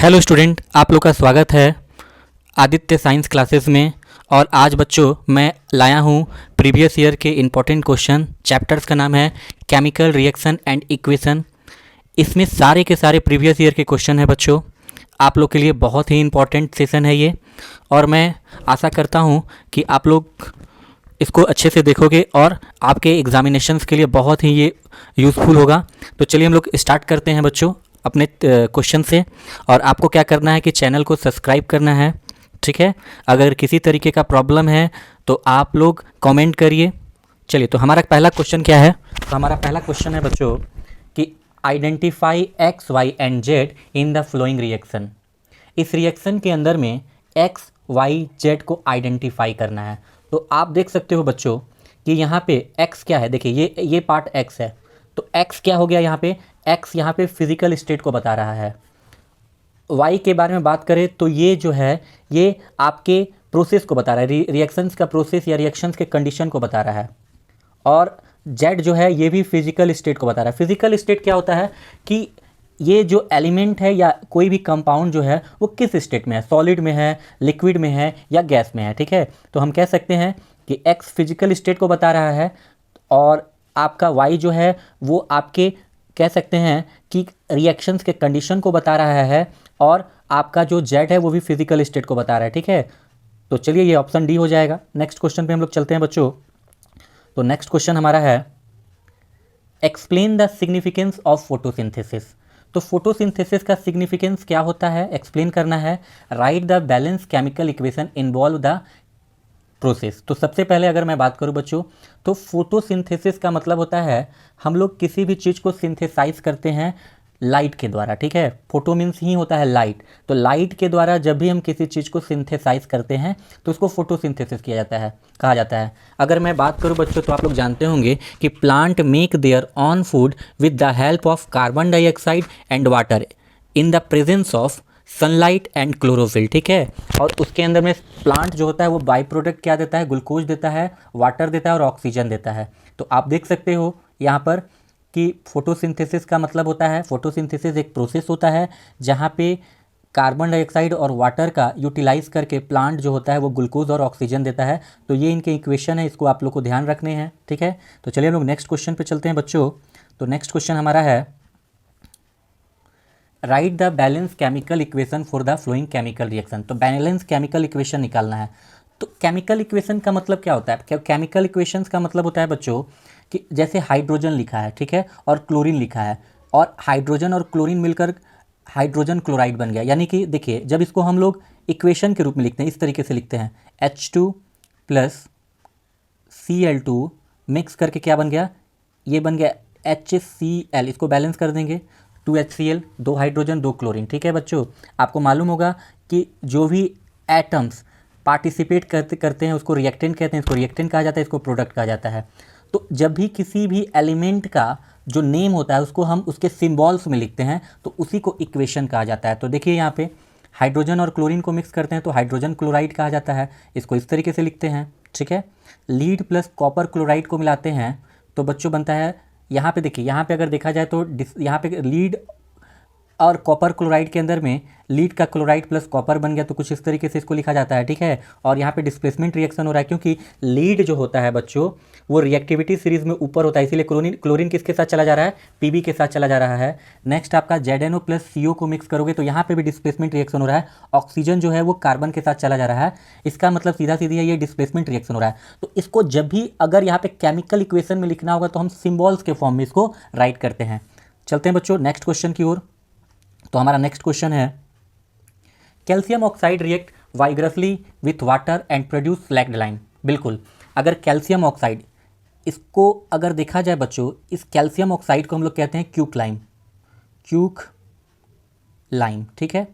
Hello student, आप लोग का स्वागत है आदित्य साइंस क्लासेस में। और आज बच्चों मैं लाया हूँ प्रीवियस ईयर के इम्पोर्टेंट क्वेश्चन। चैप्टर्स का नाम है केमिकल रिएक्शन एंड इक्वेशन। इसमें सारे के सारे प्रीवियस ईयर के क्वेश्चन हैं बच्चों। आप लोग के लिए बहुत ही इम्पोर्टेंट सेशन है ये, और मैं आशा करता हूँ कि आप लोग इसको अच्छे से देखोगे और आपके एग्जामिनेशंस के लिए बहुत ही ये यूज़फुल होगा। तो चलिए हम लोग स्टार्ट करते हैं बच्चों अपने क्वेश्चन से। और आपको क्या करना है कि चैनल को सब्सक्राइब करना है, ठीक है। अगर किसी तरीके का प्रॉब्लम है तो आप लोग कमेंट करिए। चलिए, तो हमारा पहला क्वेश्चन क्या है? तो हमारा पहला क्वेश्चन है बच्चों कि identify X Y and Z in the flowing reaction. इस रिएक्शन के अंदर में एक्स वाई जेड को आइडेंटिफाई करना है। तो आप देख सकते हो बच्चों कि यहाँ पे x क्या है। देखिए ये पार्ट x है, तो x क्या हो गया यहाँ पे? x यहाँ पे फिजिकल स्टेट को बता रहा है। y के बारे में बात करें तो ये जो है ये आपके प्रोसेस को बता रहा है, रिएक्शंस का प्रोसेस या रिएक्शंस के कंडीशन को बता रहा है। और z जो है ये भी फिजिकल स्टेट को बता रहा है। फिजिकल स्टेट क्या होता है कि ये जो एलिमेंट है या कोई भी कंपाउंड जो है वो किस स्टेट में है, सॉलिड में है, लिक्विड में है या गैस में है, ठीक है। तो हम कह सकते हैं कि x फिजिकल स्टेट को बता रहा है और आपका y जो है वो आपके कह सकते हैं कि रिएक्शंस के कंडीशन को बता रहा है, और आपका जो z है वो भी फिजिकल स्टेट को बता रहा है, ठीक है। तो चलिए ये ऑप्शन डी हो जाएगा। नेक्स्ट क्वेश्चन पे हम लोग चलते हैं बच्चों। तो नेक्स्ट क्वेश्चन हमारा है explain the significance of photosynthesis. तो फोटोसिंथेसिस का सिग्निफिकेंस क्या होता है, एक्सप्लेन करना है। Write the balance chemical equation involve the process. तो सबसे पहले अगर मैं बात करूं बच्चों तो फोटोसिंथेसिस का मतलब होता है हम लोग किसी भी चीज़ को सिंथेसाइज करते हैं लाइट के द्वारा, ठीक है। फोटो मीन्स ही होता है लाइट, तो लाइट के द्वारा जब भी हम किसी चीज़ को सिंथेसाइज करते हैं तो उसको फोटोसिंथेसिस किया जाता है, कहा जाता है। अगर मैं बात करूं बच्चों तो आप लोग जानते होंगे कि plant make their on food with the help of carbon dioxide and water in the presence of sunlight and chlorophyll, ठीक है। और उसके अंदर में प्लांट जो होता है वो बाई प्रोडक्ट क्या देता है? ग्लूकोज देता है, वाटर देता है और ऑक्सीजन देता है। तो आप देख सकते हो यहाँ पर कि फोटोसिंथेसिस का मतलब होता है, फोटोसिंथेसिस एक प्रोसेस होता है जहाँ पे कार्बन डाइऑक्साइड और वाटर का यूटिलाइज करके प्लांट जो होता है वो ग्लूकोज और ऑक्सीजन देता है। तो ये इनके इक्वेशन है, इसको आप लोग को ध्यान रखने हैं, ठीक है। तो चलिए हम लोग नेक्स्ट क्वेश्चन पे चलते हैं बच्चों। तो नेक्स्ट क्वेश्चन हमारा है write the balance chemical equation for the flowing chemical reaction. तो बैलेंस केमिकल इक्वेशन निकालना है। तो केमिकल इक्वेशन का मतलब क्या होता है? केमिकल इक्वेशंस का मतलब होता है बच्चों कि जैसे हाइड्रोजन लिखा है, ठीक है, और क्लोरीन लिखा है, और हाइड्रोजन और क्लोरीन मिलकर हाइड्रोजन क्लोराइड बन गया। यानी कि देखिए जब इसको हम लोग इक्वेशन के रूप में लिखते हैं इस तरीके से लिखते हैं H2 प्लस Cl2 मिक्स करके क्या बन गया? ये बन गया HCl। इसको बैलेंस कर देंगे 2HCl, 2 हाइड्रोजन 2 क्लोरीन, ठीक है बच्चों। आपको मालूम होगा कि जो भी एटम्स पार्टिसिपेट करते हैं उसको रिएक्टेंट कहते हैं, इसको रिएक्टेंट कहा जाता है, इसको प्रोडक्ट कहा जाता है। तो जब भी किसी भी एलिमेंट का जो नेम होता है उसको हम उसके सिंबल्स में लिखते हैं तो उसी को इक्वेशन कहा जाता है। तो देखिए यहाँ पे हाइड्रोजन और क्लोरीन को मिक्स करते हैं तो हाइड्रोजन क्लोराइड कहा जाता है, इसको इस तरीके से लिखते हैं, ठीक है। लीड प्लस कॉपर क्लोराइड को मिलाते हैं तो बच्चों बनता है, यहाँ पे देखिए, यहाँ पे अगर देखा जाए तो यहाँ पे लीड और कॉपर क्लोराइड के अंदर में लीड का क्लोराइड प्लस कॉपर बन गया, तो कुछ इस तरीके से इसको लिखा जाता है, ठीक है। और यहाँ पे डिस्प्लेसमेंट रिएक्शन हो रहा है क्योंकि लीड जो होता है बच्चों वो रिएक्टिविटी सीरीज में ऊपर होता है, इसीलिए क्लोरीन किसके साथ चला जा रहा है? पीबी के साथ चला जा रहा है। नेक्स्ट आपका ZNO प्लस CO को मिक्स करोगे तो यहाँ पे भी डिस्प्लेसमेंट रिएक्शन हो रहा है। ऑक्सीजन जो है वो कार्बन के साथ चला जा रहा है, इसका मतलब सीधा सीधी है ये डिस्प्लेसमेंट रिएक्शन हो रहा है। तो इसको जब भी अगर यहाँ पे केमिकल इक्वेशन में लिखना होगा तो हम सिम्बॉल्स के फॉर्म में इसको राइट करते हैं। चलते हैं बच्चों नेक्स्ट क्वेश्चन की ओर। तो हमारा नेक्स्ट क्वेश्चन है calcium oxide react vigorously with water and produce slaked lime. बिल्कुल, अगर कैल्शियम ऑक्साइड, इसको अगर देखा जाए बच्चों, इस कैल्शियम ऑक्साइड को हम लोग कहते हैं क्यूक लाइम, ठीक है,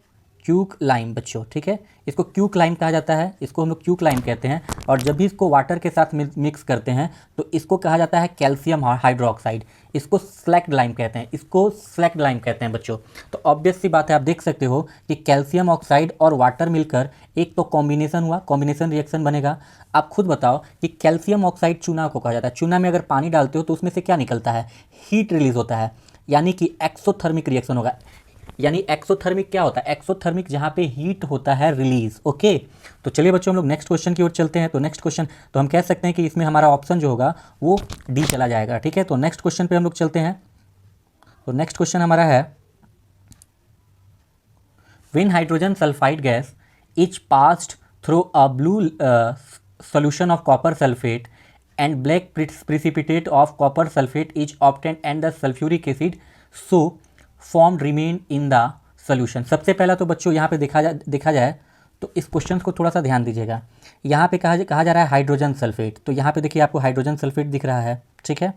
क्यूक लाइम बच्चों, ठीक है। इसको क्यूक लाइम कहा जाता है, इसको हम लोग क्यूक लाइम कहते हैं। और जब भी इसको वाटर के साथ मिक्स करते हैं तो इसको कहा जाता है कैल्शियम हाइड्रोक्साइड, इसको स्लैक्ड लाइम कहते हैं, इसको स्लैक्ड लाइम कहते हैं बच्चों। तो ऑब्वियस सी बात है, आप देख सकते हो कि कैल्शियम ऑक्साइड और वाटर मिलकर एक तो कॉम्बिनेशन हुआ, कॉम्बिनेशन रिएक्शन बनेगा। आप खुद बताओ कि कैल्शियम ऑक्साइड चूना को कहा जाता है, चूना में अगर पानी डालते हो तो उसमें से क्या निकलता है? हीट रिलीज होता है, यानी कि एक्सोथर्मिक रिएक्शन होगा। यानी एक्सोथर्मिक क्या होता है, एक्सोथर्मिक जहाँ पे हीट होता है रिलीज। ओके, तो चलिए बच्चों हम लोग नेक्स्ट क्वेश्चन की ओर चलते हैं। तो नेक्स्ट क्वेश्चन तो हम कह सकते हैं कि इसमें हमारा ऑप्शन जो होगा वो डी चला जाएगा। ठीक है, तो नेक्स्ट क्वेश्चन पे हम लोग चलते हैं। तो नेक्स्ट क्वेश्चन हमारा है, when hydrogen sulfide gas is passed through a blue solution of copper sulfate and black precipitate of copper sulfate is obtained and the sulfuric acid so formed remain in the solution। सबसे पहला तो बच्चों यहाँ पे देखा जाए तो इस क्वेश्चन को थोड़ा सा ध्यान दीजिएगा। यहाँ पे कहा जा रहा है हाइड्रोजन सल्फेट, तो यहाँ पे देखिए आपको हाइड्रोजन सल्फेट दिख रहा है। ठीक है,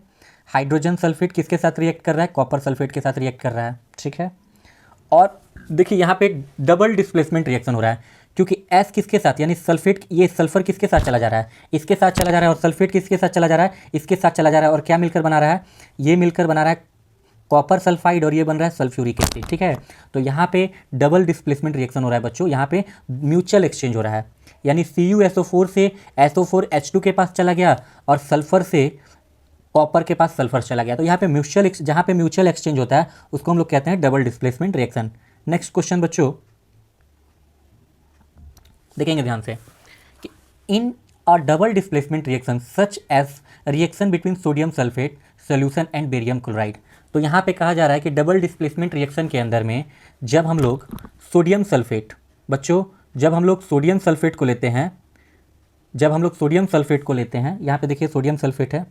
हाइड्रोजन सल्फेट किसके साथ रिएक्ट कर रहा है, कॉपर सल्फेट के साथ रिएक्ट कर रहा है। ठीक है, और देखिए यहाँ पे एक डबल डिस्प्लेसमेंट रिएक्शन हो रहा है, क्योंकि एस किसके साथ, यानी सल्फेट, ये सल्फर किसके साथ चला जा रहा है, इसके साथ चला जा रहा है, और सल्फेट किसके साथ चला जा रहा है, इसके साथ चला जा रहा है। और क्या मिलकर बना रहा है, ये मिलकर बना रहा है कॉपर सल्फाइड, और ये बन रहा है सल्फ्यूरिक एसिड। ठीक है, तो यहाँ पे डबल डिस्प्लेसमेंट रिएक्शन हो रहा है बच्चों, यहाँ पे म्यूचुअल एक्सचेंज हो रहा है, यानी CuSO4 से SO4H2 के पास चला गया और सल्फर से कॉपर के पास सल्फर चला गया। तो यहाँ पे जहाँ पे म्यूचुअल एक्सचेंज होता है उसको हम लोग कहते हैं double displacement reaction. Next question बच्चों देखेंगे ध्यान से कि in uh double displacement reaction such as reaction between sodium sulphate solution and barium chloride. तो यहाँ पे कहा जा रहा है कि डबल डिस्प्लेसमेंट रिएक्शन के अंदर में जब हम लोग सोडियम सल्फेट, बच्चों जब हम लोग सोडियम सल्फेट को लेते हैं, यहाँ पे देखिए सोडियम सल्फेट है,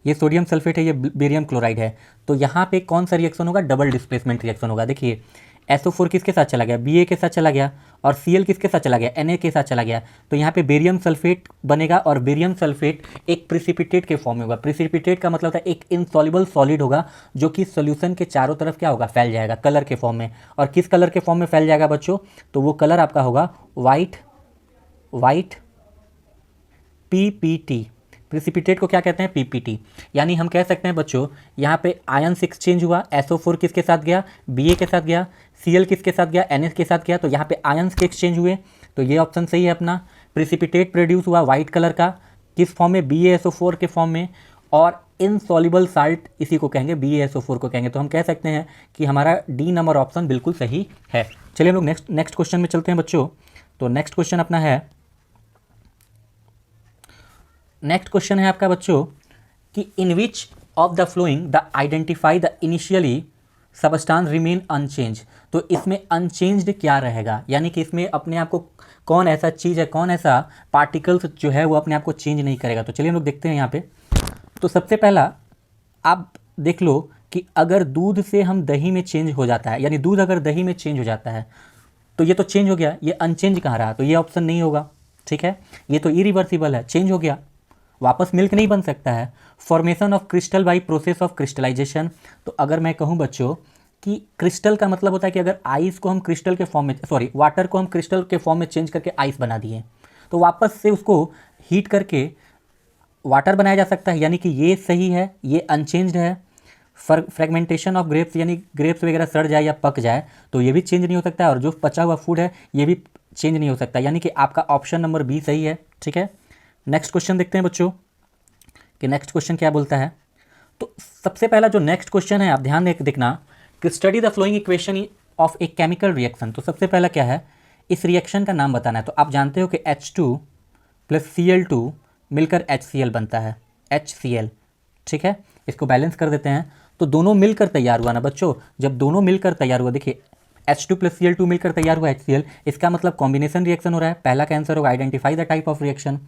ये सोडियम सल्फेट है, ये बेरियम क्लोराइड है। तो यहाँ पे कौन सा रिएक्शन होगा, डबल डिस्प्लेसमेंट रिएक्शन होगा। देखिए SO4 किसके साथ चला गया, Ba के साथ चला गया, और Cl किसके साथ चला गया, Na के साथ चला गया। तो यहाँ पे बेरियम सल्फेट बनेगा, और बेरियम सल्फेट एक प्रिसिपिटेट के फॉर्म में होगा। प्रिसिपिटेट का मतलब होता है एक इनसॉल्युबल सॉलिड होगा जो कि सोल्यूशन के चारों तरफ क्या होगा, फैल जाएगा कलर के फॉर्म में। और किस कलर के फॉर्म में फैल जाएगा बच्चों, तो वो कलर आपका होगा वाइट PPT। प्रिसिपिटेट को क्या कहते हैं, PPT। यानी हम कह सकते हैं बच्चों यहाँ पे आयंस एक्सचेंज हुआ, SO4 किसके साथ गया, Ba के साथ गया, Cl किसके साथ गया, Na के साथ गया। तो यहाँ पे आयंस के एक्सचेंज हुए, तो ये ऑप्शन सही है अपना। प्रिसिपिटेट प्रोड्यूस हुआ वाइट कलर का, किस फॉर्म में, BaSO4 के फॉर्म में, और इनसॉल्युबल साल्ट इसी को कहेंगे, BaSO4 को कहेंगे। तो हम कह सकते हैं कि हमारा डी नंबर ऑप्शन बिल्कुल सही है। चलिए हम लोग नेक्स्ट क्वेश्चन में चलते हैं बच्चों। तो नेक्स्ट क्वेश्चन अपना है, नेक्स्ट क्वेश्चन है आपका बच्चों कि in which of the following the identify the initially substance remain unchanged. तो इसमें अनचेंज्ड क्या रहेगा, यानी कि इसमें अपने आप को कौन ऐसा चीज़ है, कौन ऐसा पार्टिकल्स जो है वो अपने आप को चेंज नहीं करेगा। तो चलिए हम लोग देखते हैं यहाँ पे। तो सबसे पहला आप देख लो कि अगर दूध से हम दही में चेंज हो जाता है, यानी दूध अगर दही में चेंज हो जाता है तो ये तो चेंज हो गया, ये अनचेंज कहाँ रहा, तो ये ऑप्शन नहीं होगा। ठीक है, ये तो इरिवर्सिबल है, चेंज हो गया, वापस मिल्क नहीं बन सकता है। Formation of crystal by process of crystallisation. तो अगर मैं कहूँ बच्चों कि क्रिस्टल का मतलब होता है कि अगर आइस को हम क्रिस्टल के फॉर्म में, वाटर को हम क्रिस्टल के फॉर्म में चेंज करके आइस बना दिए, तो वापस से उसको हीट करके वाटर बनाया जा सकता है, यानी कि ये सही है, ये अनचेंज्ड है। फ्रेगमेंटेशन ऑफ ग्रेप्स, यानी ग्रेप्स वगैरह सड़ जाए या पक जाए तो ये भी चेंज नहीं हो सकता है, और जो पचा हुआ फूड है ये भी चेंज नहीं हो सकता, यानी कि आपका ऑप्शन नंबर बी सही है। ठीक है, नेक्स्ट क्वेश्चन देखते हैं बच्चों कि नेक्स्ट क्वेश्चन क्या बोलता है। तो सबसे पहला जो नेक्स्ट क्वेश्चन है आप ध्यान देखना कि study the flowing equation of a chemical reaction. तो सबसे पहला क्या है, इस रिएक्शन का नाम बताना है। तो आप जानते हो कि H2 + Cl2 मिलकर HCl बनता है, HCl। ठीक है, इसको बैलेंस कर देते हैं। तो दोनों मिलकर तैयार हुआ ना बच्चों, जब दोनों मिलकर तैयार हुआ, देखिए H2 + Cl2 मिलकर तैयार हुआ HCl, इसका मतलब कॉम्बिनेशन रिएक्शन हो रहा है। पहला का आंसर होगा identify the type of reaction.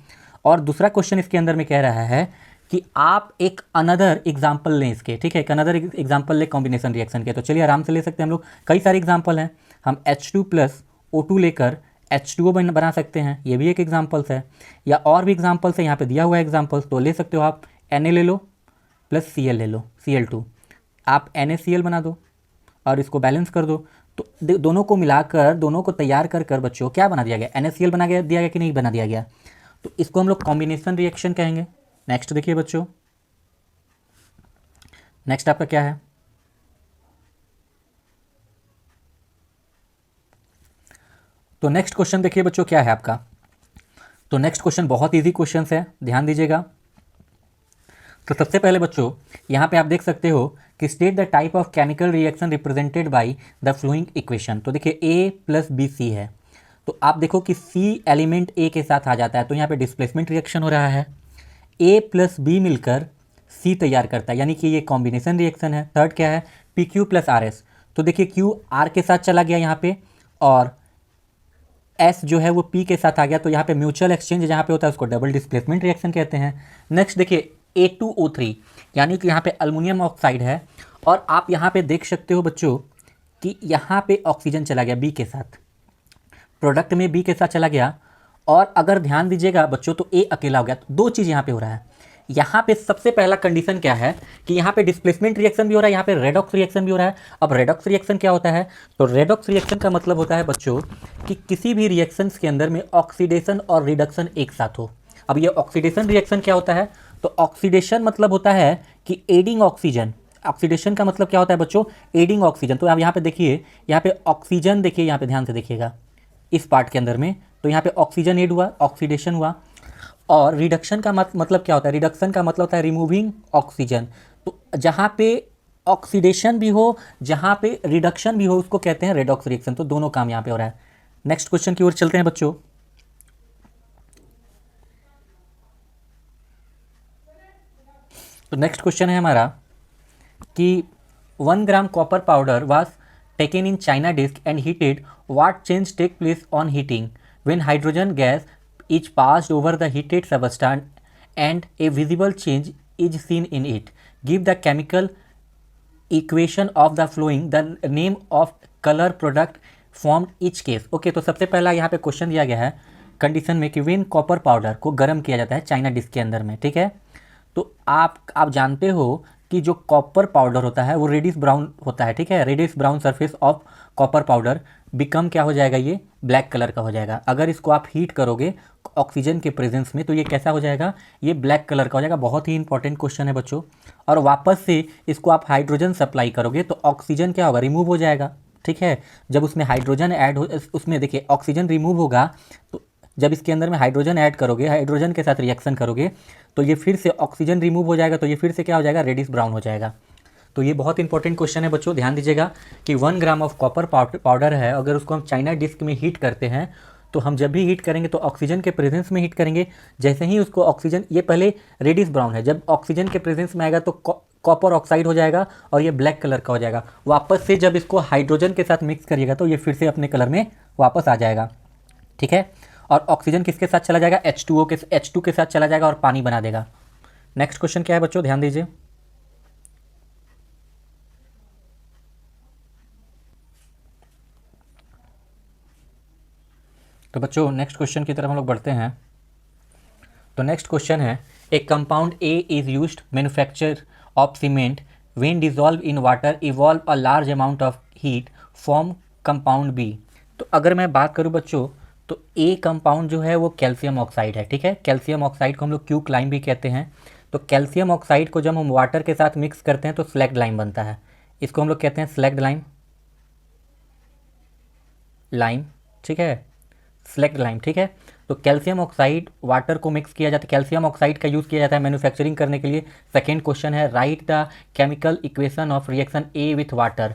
और दूसरा क्वेश्चन इसके अंदर में कह रहा है कि आप एक अनदर एग्जाम्पल लें इसके। ठीक है, एक अनदर एग्जाम्पल लें कॉम्बिनेशन रिएक्शन के। तो चलिए आराम से ले सकते हैं हम लोग, कई सारे एग्जाम्पल हैं। हम H2 + O2 लेकर H2O बना सकते हैं, ये भी एक एग्जाम्पल्स है, या और भी एग्जाम्पल्स है, यहाँ पे दिया हुआ है एग्जाम्पल्स, तो ले सकते हो आप। Na ले लो + Cl ले लो, Cl2, आप NaCl बना दो और इसको बैलेंस कर दो। तो दोनों को मिलाकर, दोनों को तैयार कर कर बच्चों क्या बना दिया गया, NaCl बना दिया गया कि नहीं बना दिया गया, तो इसको हम लोग कॉम्बिनेशन रिएक्शन कहेंगे। नेक्स्ट देखिए बच्चों, नेक्स्ट आपका क्या है, तो नेक्स्ट क्वेश्चन देखिए बच्चों क्या है आपका। तो नेक्स्ट क्वेश्चन बहुत इजी क्वेश्चन है, ध्यान दीजिएगा। तो सबसे पहले बच्चों यहाँ पे आप देख सकते हो कि state the type of chemical reaction represented by the flowing equation. तो देखिए ए प्लस बी सी है, तो आप देखो कि सी एलिमेंट ए के साथ आ जाता है, तो यहाँ पे डिस्प्लेसमेंट रिएक्शन हो रहा है। ए प्लस बी मिलकर सी तैयार करता है, यानी कि ये कॉम्बिनेशन रिएक्शन है। थर्ड क्या है, P Q plus R S. तो देखिए क्यू आर के साथ चला गया यहाँ पे, और एस जो है वो पी के साथ आ गया, तो यहाँ पे म्यूचुअल एक्सचेंज जहाँ पे होता है उसको डबल डिस्प्लेसमेंट रिएक्शन कहते हैं। नेक्स्ट देखिए A2O3, यानी कि यहाँ पे अल्मुनियम ऑक्साइड है, और आप यहाँ पे देख सकते हो बच्चों कि यहाँ पे ऑक्सीजन चला गया बी के साथ, प्रोडक्ट में बी के साथ चला गया। और अगर ध्यान दीजिएगा बच्चों तो ए अकेला हो गया। तो दो चीज़ यहाँ पे हो रहा है। यहाँ पे सबसे पहला कंडीशन क्या है कि यहाँ पे डिस्प्लेसमेंट रिएक्शन भी हो रहा है, यहाँ पे रेडॉक्स रिएक्शन भी हो रहा है। अब रेडॉक्स रिएक्शन क्या होता है, तो रेडॉक्स रिएक्शन का मतलब होता है बच्चों कि किसी भी रिएक्शंस के अंदर में ऑक्सीडेशन और रिडक्शन एक साथ हो। अब ये ऑक्सीडेशन रिएक्शन क्या होता है, तो ऑक्सीडेशन मतलब होता है कि एडिंग ऑक्सीजन। ऑक्सीडेशन का मतलब क्या होता है बच्चों, एडिंग ऑक्सीजन। तो आप यहाँ पे देखिए, यहाँ पे ऑक्सीजन देखिए, यहाँ पे ध्यान से देखिएगा इस पार्ट के अंदर में, तो यहाँ पे ऑक्सीजन ऐड हुआ, ऑक्सीडेशन हुआ। और रिडक्शन का मतलब क्या होता है, रिडक्शन का मतलब होता है रिमूविंग ऑक्सीजन। तो जहाँ पे ऑक्सीडेशन भी हो, जहाँ पे रिडक्शन भी हो, उसको कहते हैं रेडॉक्स रिएक्शन। तो दोनों काम यहाँ पे हो रहा है। नेक्स्ट क्वेश्चन की ओर चलते हैं बच्चों। तो नेक्स्ट क्वेश्चन है हमारा कि 1 gram copper powder was taken in china dish and heated, what change take place on heating when hydrogen gas is passed over the heated substance and a visible change is seen in it. Give the chemical equation of the flowing, the name of color product formed each case. Okay तो सबसे पहला यहाँ पे question दिया गया है condition में कि व्हेन कॉपर पाउडर को गर्म किया जाता है चाइना डिस्क के अंदर में, ठीक है। तो आप जानते हो कि जो कॉपर पाउडर होता है वो रेडिश ब्राउन होता है, ठीक है। Reddish brown surface of copper powder become क्या हो जाएगा, ये ब्लैक कलर का हो जाएगा। अगर इसको आप हीट करोगे ऑक्सीजन के प्रेजेंस में तो ये कैसा हो जाएगा, ये ब्लैक कलर का हो जाएगा। बहुत ही इंपॉर्टेंट क्वेश्चन है बच्चों। और वापस से इसको आप हाइड्रोजन सप्लाई करोगे तो ऑक्सीजन क्या होगा, रिमूव हो जाएगा, ठीक है। जब उसमें हाइड्रोजन ऐड हो, उसमें देखिए ऑक्सीजन रिमूव होगा, तो जब इसके अंदर में हाइड्रोजन ऐड करोगे, हाइड्रोजन के साथ रिएक्शन करोगे तो ये फिर से ऑक्सीजन रिमूव हो जाएगा, तो ये फिर से क्या हो जाएगा, रेडिश ब्राउन हो जाएगा। तो ये बहुत इंपॉर्टेंट क्वेश्चन है बच्चों, ध्यान दीजिएगा कि 1 ग्राम ऑफ कॉपर पाउडर है, अगर उसको हम चाइना डिस्क में हीट करते हैं तो हम जब भी हीट करेंगे तो ऑक्सीजन के प्रेजेंस में हीट करेंगे। जैसे ही उसको ऑक्सीजन, ये पहले रेडिश ब्राउन है, जब ऑक्सीजन के प्रेजेंस में आएगा तो कॉपर ऑक्साइड हो जाएगा और ये ब्लैक कलर का हो जाएगा। वापस से जब इसको हाइड्रोजन के साथ मिक्स करिएगा तो ये फिर से अपने कलर में वापस आ जाएगा, ठीक है। और ऑक्सीजन किसके साथ चला जाएगा, H2 के साथ चला जाएगा और पानी बना देगा। नेक्स्ट क्वेश्चन क्या है बच्चों, ध्यान दीजिए। तो बच्चों नेक्स्ट क्वेश्चन की तरफ हम लोग बढ़ते हैं। तो नेक्स्ट क्वेश्चन है, a compound A is used manufacture of cement when dissolve in water evolve a large amount of heat form compound B. तो अगर मैं बात करूं बच्चों तो ए कंपाउंड जो है वो कैल्शियम ऑक्साइड है, ठीक है। कैल्शियम ऑक्साइड को हम लोग क्यूक लाइम भी कहते हैं। तो कैल्शियम ऑक्साइड को जब हम वाटर के साथ मिक्स करते हैं तो स्लैग्ड लाइम बनता है, इसको हम लोग कहते हैं स्लैग्ड लाइम, ठीक है, स्लैग्ड लाइम, ठीक है। तो कैल्शियम ऑक्साइड वाटर को मिक्स किया जाता है, कैल्शियम ऑक्साइड का यूज़ किया जाता है मैन्युफैक्चरिंग करने के लिए। सेकेंड क्वेश्चन है, write the chemical equation of reaction A with water.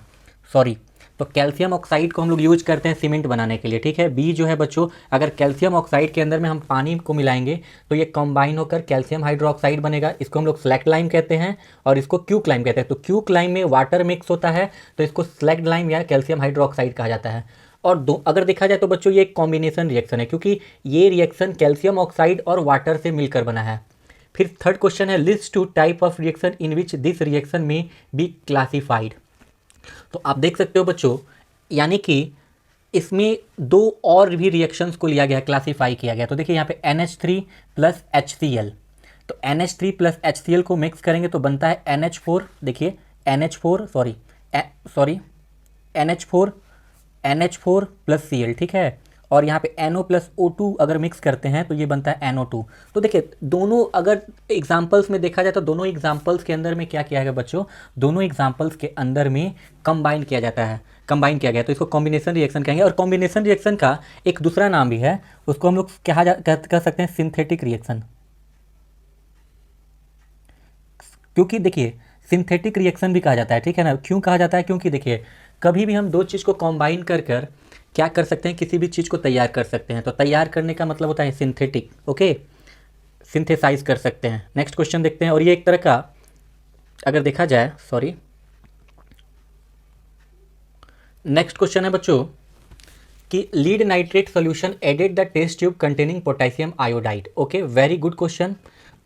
Sorry, तो कैल्शियम ऑक्साइड को हम लोग यूज करते हैं सीमेंट बनाने के लिए, ठीक है। बी जो है बच्चों, अगर कैल्शियम ऑक्साइड के अंदर में हम पानी को मिलाएंगे तो ये कंबाइन होकर कैल्शियम हाइड्रोक्साइड बनेगा, इसको हम लोग स्लैग्ड लाइम कहते हैं और इसको क्यूक लाइम कहते हैं। तो क्यूक लाइम में वाटर मिक्स होता है तो इसको स्लैग्ड लाइम या कैल्शियम हाइड्रोक्साइड कहा जाता है। और अगर देखा जाए तो बच्चों ये एक कॉम्बिनेशन रिएक्शन है, क्योंकि ये रिएक्शन कैल्शियम ऑक्साइड और वाटर से मिलकर बना है। फिर थर्ड क्वेश्चन है, list 2 type of reaction in which this reaction में बी क्लासिफाइड। तो आप देख सकते हो बच्चों, यानी कि इसमें 2 और भी रिएक्शंस को लिया गया, क्लासीफाई किया गया। तो देखिए यहाँ पे NH3 प्लस HCl, तो NH3 प्लस HCl को मिक्स करेंगे तो बनता है NH4। देखिए NH4 प्लस Cl, ठीक है। और यहाँ पे NO प्लस O2 अगर मिक्स करते हैं तो ये बनता है NO2। तो देखिए दोनों अगर एग्जाम्पल्स में देखा जाए तो दोनों एग्जाम्पल्स के अंदर में क्या किया गया बच्चों, दोनों एग्जाम्पल्स के अंदर में कंबाइन किया गया, तो इसको कॉम्बिनेशन रिएक्शन कहेंगे। और कॉम्बिनेशन रिएक्शन का एक दूसरा नाम भी है, उसको हम लोग कह सकते हैं सिंथेटिक रिएक्शन। क्योंकि देखिए सिंथेटिक रिएक्शन भी कहा जाता है, ठीक है ना। क्यों कहा जाता है? क्योंकि देखिए कभी भी हम दो चीज़ को कॉम्बाइन कर कर क्या कर सकते हैं, किसी भी चीज़ को तैयार कर सकते हैं। तो तैयार करने का मतलब होता है सिंथेटिक, ओके, सिंथेसाइज कर सकते हैं। नेक्स्ट क्वेश्चन देखते हैं, और ये एक तरह का अगर देखा जाए, सॉरी, नेक्स्ट क्वेश्चन है बच्चों कि lead nitrate solution added the test tube containing potassium iodide. Okay, very good question.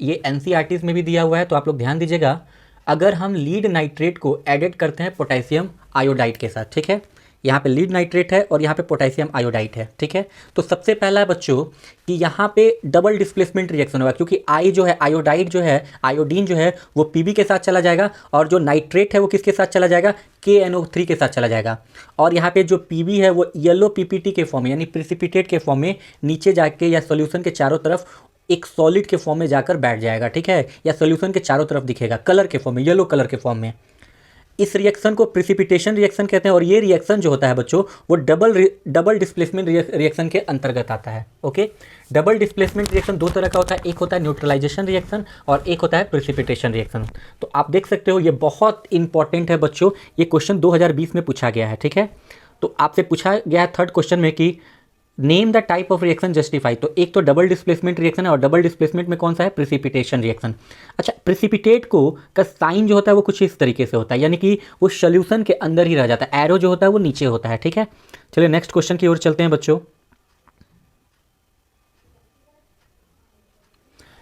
ये एनसीईआरटीज में भी दिया हुआ है, तो आप लोग ध्यान दीजिएगा। अगर हम लीड नाइट्रेट को एडेड करते हैं पोटेशियम आयोडाइड के साथ, ठीक है, यहाँ पे लीड नाइट्रेट है और यहाँ पे पोटेशियम आयोडाइड है, ठीक है। तो सबसे पहला बच्चों कि यहाँ पे डबल डिस्प्लेसमेंट रिएक्शन होगा, क्योंकि आई जो है, आयोडाइड जो है, आयोडीन जो है वो पीबी के साथ चला जाएगा, और जो नाइट्रेट है वो किसके साथ चला जाएगा, KNO3 के साथ चला जाएगा। और यहाँ पे जो पीबी है वो येलो पीपीटी के फॉर्म में, यानी प्रिसिपिटेट के फॉर्म में नीचे जाके या सोल्यूशन के चारों तरफ एक सॉलिड के फॉर्म में जाकर बैठ जाएगा, ठीक है, या सोल्यूशन के चारों तरफ दिखेगा कलर के फॉर्म में, येलो कलर के फॉर्म में। इस रिएक्शन को प्रिसिपिटेशन रिएक्शन कहते हैं, और ये रिएक्शन जो होता है बच्चों वो डबल डिस्प्लेसमेंट रिएक्शन के अंतर्गत आता है। ओके, डबल डिस्प्लेसमेंट रिएक्शन दो तरह का होता है, एक होता है न्यूट्रलाइजेशन रिएक्शन और एक होता है प्रिसिपिटेशन रिएक्शन। तो आप देख सकते हो ये बहुत इंपॉर्टेंट है बच्चों, ये क्वेश्चन 2020 में पूछा गया है, ठीक है। तो आपसे पूछा गया है थर्ड क्वेश्चन में कि name the type of reaction justify. तो एक तो डबल डिस्प्लेसमेंट रिएक्शन है, और डबल डिस्प्लेसमेंट में कौन सा है, प्रिसिपिटेशन रिएक्शन। अच्छा, प्रिसिपिटेट को का साइन जो होता है वो कुछ इस तरीके से होता है, यानी कि वो सोल्यूशन के अंदर ही रह जाता है, एरो जो होता है वो नीचे होता है, ठीक है। चलिए नेक्स्ट क्वेश्चन की ओर चलते हैं बच्चों।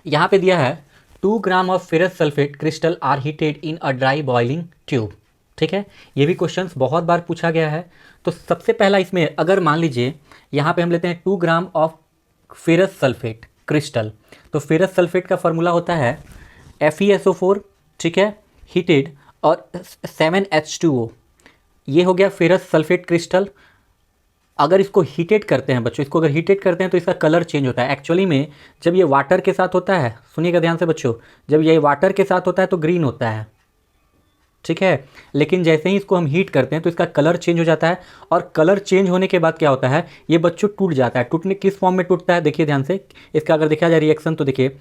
यहाँ पे दिया है 2 gram of ferrous sulphate crystal are heated in a dry boiling tube, ठीक है। ये भी क्वेश्चंस बहुत बार पूछा गया है। तो सबसे पहला इसमें अगर मान लीजिए यहाँ पे हम लेते हैं 2 gram of ferrous sulphate crystal, तो फेरस सल्फेट का फॉर्मूला होता है FeSO4, ठीक है, हीटेड, और 7H2O, ये हो गया फेरस सल्फेट क्रिस्टल। अगर इसको हीटेड करते हैं बच्चों, इसको अगर हीटेड करते हैं तो इसका कलर चेंज होता है। एक्चुअली में जब ये वाटर के साथ होता है, सुनिएगा ध्यान से बच्चों, जब ये वाटर के साथ होता है तो ग्रीन होता है, ठीक है, लेकिन जैसे ही इसको हम हीट करते हैं तो इसका कलर चेंज हो जाता है, और कलर चेंज होने के बाद क्या होता है, ये बच्चों टूट जाता है। टूटने किस फॉर्म में टूटता है, देखिए ध्यान से, इसका अगर देखा जाए रिएक्शन तो देखिए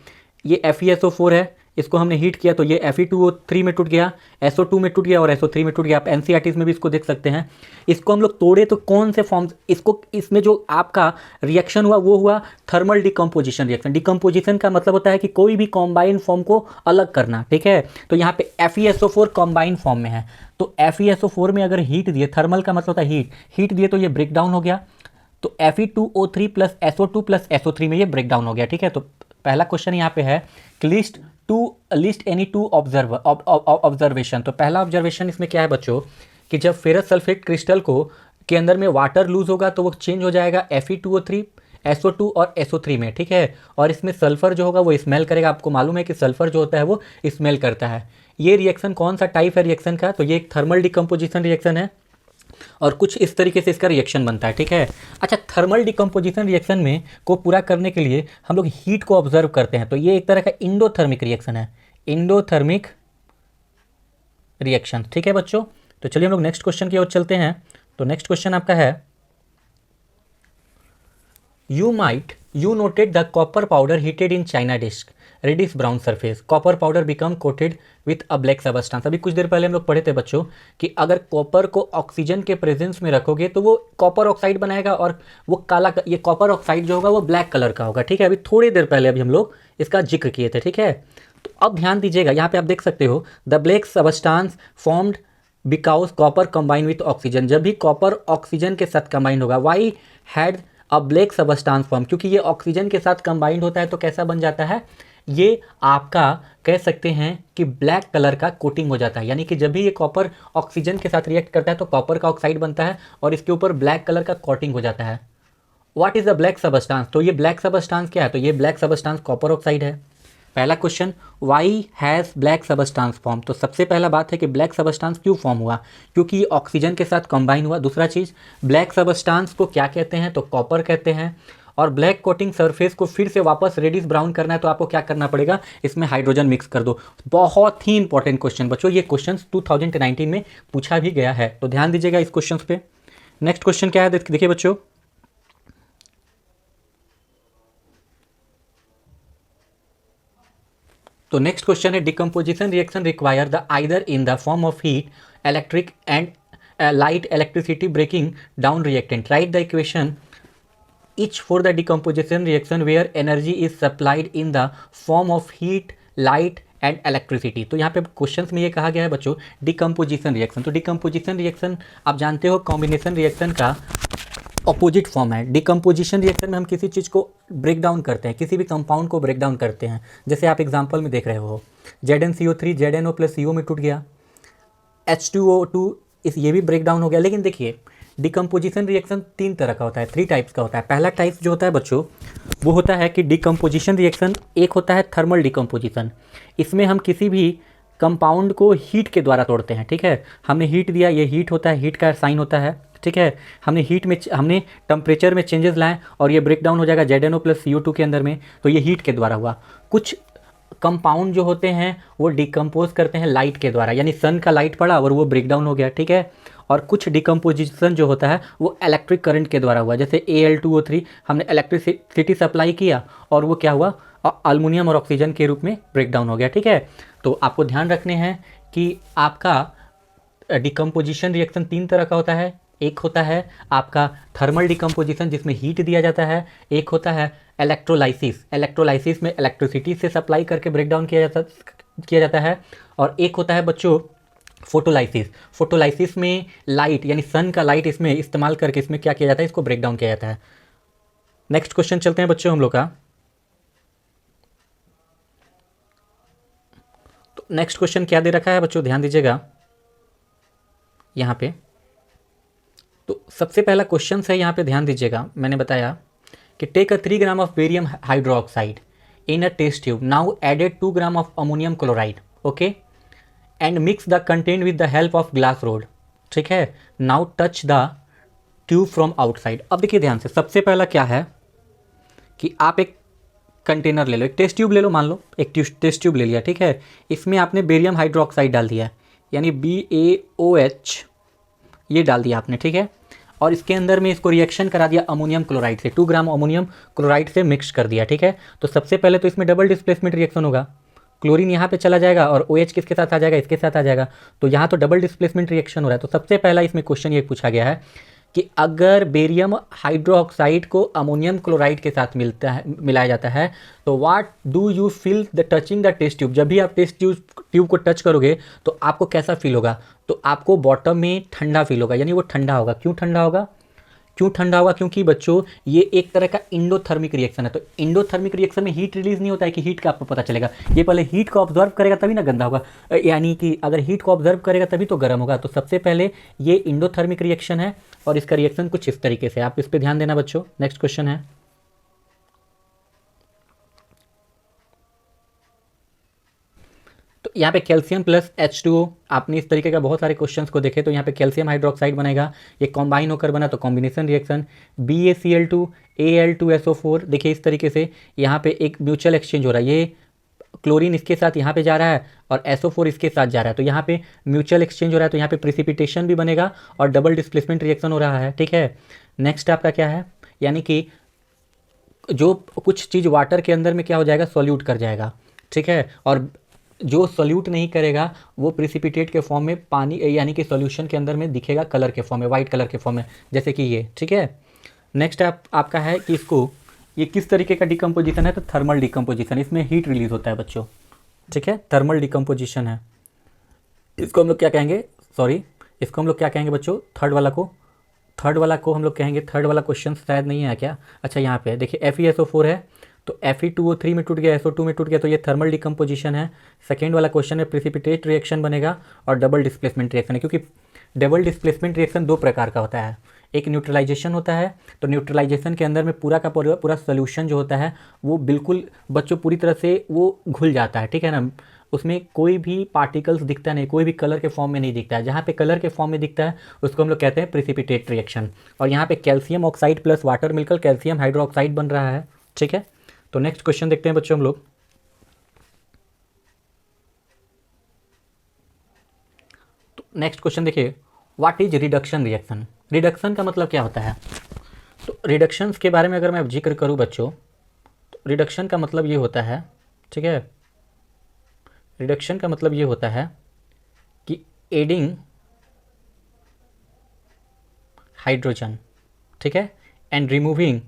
ये FeSO4 है, इसको हमने हीट किया तो ये Fe2O3 में टूट गया, SO2 में टूट गया और SO3 में टूट गया। आप एनसीईआरटीज में भी इसको देख सकते हैं। इसको हम लोग तोड़े तो कौन से फॉर्म, इसको इसमें जो आपका रिएक्शन हुआ वो हुआ थर्मल डिकम्पोजिशन रिएक्शन। डिकम्पोजिशन का मतलब होता है कि कोई भी कॉम्बाइन फॉर्म को अलग करना, ठीक है। तो यहाँ पे FeSO4 कॉम्बाइन फॉर्म में है, तो FeSO4 में अगर हीट दिए, थर्मल का मतलब होता है हीट दिए तो ये ब्रेक डाउन हो गया, तो Fe2O3 plus SO2 plus SO3 में ये ब्रेक डाउन हो गया, ठीक है। तो पहला क्वेश्चन यहाँ पे है लिस्ट एनी टू ऑब्जर्वेशन। तो पहला ऑब्जर्वेशन इसमें क्या है बच्चों कि जब फेरस सल्फेट क्रिस्टल को के अंदर में वाटर लूज होगा तो वो चेंज हो जाएगा Fe2O3 SO2 और SO3 में, ठीक है। और इसमें सल्फर जो होगा वो स्मेल करेगा। आपको मालूम है कि सल्फर जो होता है वो स्मेल करता है। ये रिएक्शन कौन सा टाइप है रिएक्शन का, तो ये एक थर्मल डिकम्पोजिशन रिएक्शन है, और कुछ इस तरीके से इसका रिएक्शन बनता है, ठीक है। अच्छा, थर्मल डिकम्पोजिशन रिएक्शन में को पूरा करने के लिए हम लोग हीट को ऑब्जर्व करते हैं, तो ये एक तरह का इंडोथर्मिक रिएक्शन है, इंडोथर्मिक रिएक्शन, ठीक है बच्चों। तो चलिए हम लोग नेक्स्ट क्वेश्चन की ओर चलते हैं। तो नेक्स्ट क्वेश्चन आपका है you noted the copper powder heated in china dish reddish brown surface, copper powder become coated with a black substance. अभी कुछ देर पहले हम लोग पढ़े थे बच्चों कि अगर कॉपर को ऑक्सीजन के प्रेजेंस में रखोगे तो वो कॉपर ऑक्साइड बनाएगा, और वो काला, ये कॉपर ऑक्साइड जो होगा वो ब्लैक कलर का होगा, ठीक है। अभी थोड़ी देर पहले अभी हम लोग इसका जिक्र किए थे, ठीक है। तो अब ध्यान दीजिएगा, यहाँ पे आप देख सकते हो the black substance formed because copper combine with oxygen. जब भी कॉपर ऑक्सीजन के साथ कंबाइन होगा, why had a black substance form, क्योंकि ये ऑक्सीजन के साथ कंबाइंड होता है तो कैसा बन जाता है, ये आपका कह सकते हैं कि ब्लैक कलर का कोटिंग हो जाता है। यानी कि जब भी ये कॉपर ऑक्सीजन के साथ रिएक्ट करता है तो कॉपर का ऑक्साइड बनता है और इसके ऊपर ब्लैक कलर का कोटिंग हो जाता है। What is the black substance, तो ये ब्लैक सबस्टांस क्या है, तो ये ब्लैक सबस्टांस कॉपर ऑक्साइड है। पहला question, why has black substance form, तो सबसे पहला बात है कि ब्लैक सबस्टांस क्यों फॉर्म हुआ, क्योंकि ये ऑक्सीजन के साथ कंबाइन हुआ। दूसरा चीज़, ब्लैक सबस्टांस को क्या कहते हैं, तो कॉपर कहते हैं। और ब्लैक कोटिंग सरफेस को फिर से वापस रेडिश ब्राउन करना है तो आपको क्या करना पड़ेगा, इसमें हाइड्रोजन मिक्स कर दो। बहुत ही इंपॉर्टेंट क्वेश्चन बच्चों, ये क्वेश्चन 2019 में पूछा भी गया है, तो ध्यान दीजिएगा इस क्वेश्चन पे। नेक्स्ट क्वेश्चन क्या है देखिए बच्चों, तो नेक्स्ट क्वेश्चन है decomposition reaction require the either in the form of heat electric and light electricity breaking down reactant, write the equation each for the decomposition reaction where energy is supplied in the form of heat, light and electricity. तो यहाँ पे question में ये कहा गया है बच्चों decomposition reaction. तो डिकम्पोजिशन रिएक्शन आप जानते हो कॉम्बिनेशन रिएक्शन का अपोजिट फॉर्म है। डिकम्पोजिशन रिएक्शन में हम किसी चीज़ को ब्रेक डाउन करते हैं, किसी भी कंपाउंड को ब्रेक डाउन करते हैं। जैसे आप एग्जांपल में देख रहे हो ZnCO3 ZnO प्लस CO में टूट गया, H2O2 ये भी ब्रेक डाउन हो गया। लेकिन देखिए डिकम्पोजिशन रिएक्शन 3 तरह का होता है, 3 टाइप्स का होता है। पहला टाइप जो होता है बच्चों वो होता है कि डिकम्पोजिशन रिएक्शन एक होता है थर्मल डिकम्पोजिशन। इसमें हम किसी भी कंपाउंड को हीट के द्वारा तोड़ते हैं, ठीक है। हमने हीट दिया, ये हीट होता है, हीट का साइन होता है, ठीक है। हमने हीट में हमने टेम्परेचर में चेंजेस लाए और ये ब्रेक डाउन हो जाएगा ZnO प्लस CO2 के अंदर में। तो ये हीट के द्वारा हुआ। कुछ कंपाउंड जो होते हैं वो डिकम्पोज करते हैं लाइट के द्वारा, यानी सन का लाइट पड़ा और वो ब्रेक डाउन हो गया, ठीक है। और कुछ डिकम्पोजिशन जो होता है वो इलेक्ट्रिक करंट के द्वारा हुआ। जैसे Al2O3 हमने इलेक्ट्रिसिटी सप्लाई किया और वो क्या हुआ, अल्मुनियम और ऑक्सीजन के रूप में ब्रेक डाउन हो गया, ठीक है। तो आपको ध्यान रखने हैं कि आपका डिकम्पोजिशन रिएक्शन 3 तरह का होता है। एक होता है आपका थर्मल डिकम्पोजिशन जिसमें हीट दिया जाता है, एक होता है इलेक्ट्रोलाइसिस, इलेक्ट्रोलाइसिस में इलेक्ट्रिसिटी से सप्लाई करके ब्रेक डाउन किया जाता है, और एक होता है बच्चों फोटोलाइसिस। फोटोलाइसिस में लाइट यानी सन का लाइट इसमें इस्तेमाल करके इसमें क्या किया जाता है, इसको ब्रेक डाउन किया जाता है। नेक्स्ट क्वेश्चन चलते हैं बच्चों हम लोग का। तो नेक्स्ट क्वेश्चन क्या दे रखा है बच्चों, ध्यान दीजिएगा यहाँ पे। तो सबसे पहला क्वेश्चन है यहाँ पे, ध्यान दीजिएगा। मैंने बताया कि take a 3 gram of barium hydroxide in a test tube, now added 2 gram of ammonium chloride, okay, and mix the content with the help of glass rod, ठीक है। Now touch the tube from outside. अब देखिए ध्यान से, सबसे पहला क्या है कि आप एक कंटेनर ले लो, एक टेस्ट ट्यूब ले लो, मान लो एक टेस्ट ट्यूब ले लिया, ठीक है। इसमें आपने बेरियम हाइड्रोक्साइड डाल दिया, यानी BaOH ये डाल दिया आपने, ठीक है। और इसके अंदर में इसको रिएक्शन करा दिया अमोनियम क्लोराइड से, 2 ग्राम अमोनियम क्लोराइड से मिक्स कर दिया, ठीक है। तो सबसे पहले तो इसमें डबल डिस्प्लेसमेंट रिएक्शन होगा, क्लोरीन यहाँ पे चला जाएगा और OH किसके साथ आ जाएगा, इसके साथ आ जाएगा। तो यहाँ तो डबल डिस्प्लेसमेंट रिएक्शन हो रहा है। तो सबसे पहला इसमें क्वेश्चन ये पूछा गया है कि अगर बेरियम हाइड्रोक्साइड को अमोनियम क्लोराइड के साथ मिलाया जाता है तो what do you feel the touching the test tube. जब भी आप टेस्ट ट्यूब को टच करोगे तो आपको कैसा फील होगा, तो आपको बॉटम में ठंडा फील होगा, यानी वो ठंडा होगा। क्यों ठंडा होगा, क्योंकि बच्चों ये एक तरह का इंडोथर्मिक रिएक्शन है। तो इंडोथर्मिक रिएक्शन में हीट रिलीज नहीं होता है कि हीट का आपको पता चलेगा, ये पहले हीट को ऑब्जर्व करेगा तभी ना गंदा होगा, यानी कि अगर हीट को ऑब्जर्व करेगा तभी तो गर्म होगा। तो सबसे पहले ये इंडोथर्मिक रिएक्शन है और इसका रिएक्शन कुछ इस तरीके से, आप इस पर ध्यान देना बच्चों। नेक्स्ट क्वेश्चन है, तो यहाँ पे कैल्शियम प्लस H2O, आपने इस तरीके का बहुत सारे क्वेश्चंस को देखे। तो यहाँ पे कैल्शियम हाइड्रोक्साइड बनेगा, ये कॉम्बाइन होकर बना तो कॉम्बिनेशन रिएक्शन। BaCl2 Al2SO4, देखिए इस तरीके से यहाँ पे एक म्यूचुअल एक्सचेंज हो रहा है, ये क्लोरीन इसके साथ यहाँ पे जा रहा है और SO4 इसके साथ जा रहा है, तो यहाँ पे म्यूचुअल एक्सचेंज हो रहा है, तो यहाँ पे प्रिसिपिटेशन भी बनेगा और डबल डिस्प्लेसमेंट रिएक्शन हो रहा है, ठीक है। नेक्स्ट आपका क्या है, यानी कि जो कुछ चीज़ वाटर के अंदर में क्या हो जाएगा, सॉल्यूट कर जाएगा, ठीक है। और जो सॉल्यूट नहीं करेगा वो प्रिसिपिटेट के फॉर्म में पानी यानी कि सॉल्यूशन के अंदर में दिखेगा कलर के फॉर्म में, वाइट कलर के फॉर्म में, जैसे कि ये, ठीक है। नेक्स्ट आपका है कि इसको ये किस तरीके का डिकम्पोजिशन है, तो थर्मल डिकम्पोजिशन, इसमें हीट रिलीज होता है बच्चों, ठीक है, थर्मल डिकम्पोजिशन है। इसको हम लोग क्या कहेंगे, इसको हम लोग क्या कहेंगे बच्चों, थर्ड वाला को हम लोग कहेंगे, थर्ड वाला क्वेश्चन शायद नहीं है क्या, अच्छा यहाँ पे देखिए FeSO4 है तो Fe2O3 में टूट गया, SO2 में टूट गया, तो ये थर्मल डिकम्पोजिशन है। सेकेंड वाला क्वेश्चन में प्रिसिपिटेट रिएक्शन बनेगा और डबल डिस्प्लेसमेंट रिएक्शन है, क्योंकि डबल डिस्प्लेसमेंट रिएक्शन 2 प्रकार का होता है, एक न्यूट्रलाइजेशन होता है। तो न्यूट्रलाइजेशन के अंदर में पूरा का पूरा सोल्यूशन जो होता है वो बिल्कुल बच्चों पूरी तरह से वो घुल जाता है, ठीक है ना, उसमें कोई भी पार्टिकल्स दिखता नहीं, कोई भी कलर के फॉर्म में नहीं दिखता है। जहाँ पे कलर के फॉर्म में दिखता है उसको हम लोग कहते हैं प्रिसिपिटेट रिएक्शन। और यहाँ पे कैल्शियम ऑक्साइड प्लस वाटर मिलकर कैल्शियम हाइड्रोक्साइड बन रहा है, ठीक है। तो नेक्स्ट क्वेश्चन देखते हैं बच्चों हम लोग। तो नेक्स्ट क्वेश्चन देखिए, what is reduction reaction. Reduction का मतलब क्या होता है, तो रिडक्शंस के बारे में अगर मैं जिक्र करूं बच्चों, तो रिडक्शन का मतलब ये होता है, ठीक है, रिडक्शन का मतलब ये होता है कि एडिंग हाइड्रोजन, ठीक है, एंड रिमूविंग